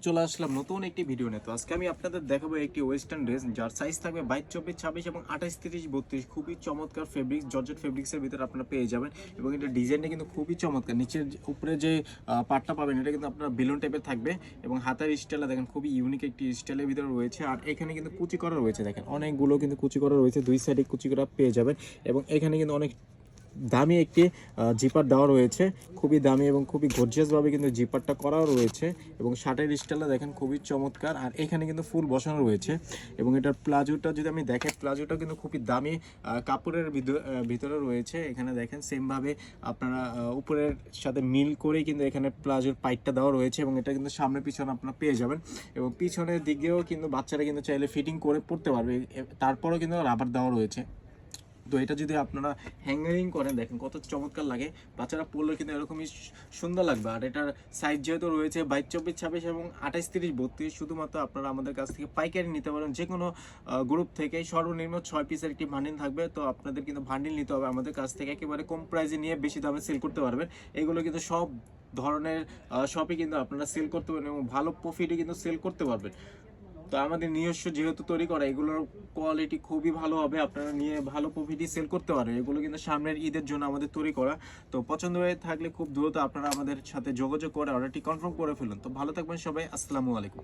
চলে আসলাম নতুন একটি ভিডিও নিয়ে। তো আজকে আমি আপনাদের দেখাবো একটি ওয়েস্টার্ন ড্রেস যার সাইজ থাকবে 22, 24, 26 এবং 28, 30, 32। খুবই চমৎকার ফেব্রিক্স, জর্জেট ফেব্রিক্সের ভিতরে আপনারা পেয়ে যাবেন এবং এটা ডিজাইনটা কিন্তু খুবই চমৎকার। নিচের উপরে যে পার্টটা পাবেন এটা কিন্তু আপনার বেলুন টাইপের থাকবে এবং হাতার স্টাইলটা দেখেন খুবই ইউনিক একটি স্টাইলের ভিতরে রয়েছে। আর এখানে কিন্তু কুচি করা রয়েছে, দেখেন অনেকগুলো কিন্তু কুচি করা রয়েছে, দুই সাইডে কুচি করা পেয়ে যাবেন এবং এখানে কিন্তু অনেক দামি একটি জিপার দেওয়া রয়েছে, খুবই দামি এবং খুবই গর্জিয়াসভাবে কিন্তু জিপারটা করাও রয়েছে এবং শার্টের স্টাইলটা দেখেন খুবই চমৎকার। আর এখানে কিন্তু ফুল বসানো রয়েছে এবং এটার প্লাজোটা যদি আমি দেখেন, প্লাজোটা কিন্তু খুবই দামি কাপড়ের ভিতরে রয়েছে। এখানে দেখেন সেমভাবে আপনারা উপরের সাথে মিল করেই কিন্তু এখানে প্লাজোর পাইটটা দেওয়া রয়েছে এবং এটা কিন্তু সামনে পিছনে আপনারা পেয়ে যাবেন এবং পিছনের দিকেও কিন্তু বাচ্চারা কিন্তু চাইলে ফিটিং করে পড়তে পারবে। তারপরেও কিন্তু রাবার দেওয়া রয়েছে। তো এটা যদি আপনারা হ্যাঙ্গারিং করেন দেখেন কত চমৎকার লাগে, বাচ্চারা পরলে কিন্তু এরকমই সুন্দর লাগবে। আর এটার সাইজ যেহেতু রয়েছে 22, 24, 26 এবং 28, 30, 32, শুধুমাত্র আপনারা আমাদের কাছ থেকে পাইকারি নিতে পারেন। যে কোনো গ্রুপ থেকে সর্বনিম্ন 6 পিসের একটি বান্ডিল থাকবে। তো আপনাদের কিন্তু বান্ডিল নিতে হবে আমাদের কাছ থেকে, একেবারে কম প্রাইসে নিয়ে বেশি দামে সেল করতে পারবেন। এগুলো কিন্তু সব ধরনের শপে কিন্তু আপনারা সেল করতে পারবেন এবং ভালো প্রফিটে কিন্তু সেল করতে পারবেন। তো আমাদের নিজস্ব যেহেতু তৈরি করা, এগুলোর কোয়ালিটি খুবই ভালো হবে, আপনারা নিয়ে ভালো প্রফিটই সেল করতে পারেন। এগুলো কিন্তু সামনের ঈদের জন্য আমাদের তৈরি করা। তো পছন্দ হয়ে থাকলে খুব দ্রুত আপনারা আমাদের সাথে যোগাযোগ করে অর্ডারটি কনফার্ম করে ফেলুন। তো ভালো থাকবেন সবাই, আসসালামু আলাইকুম।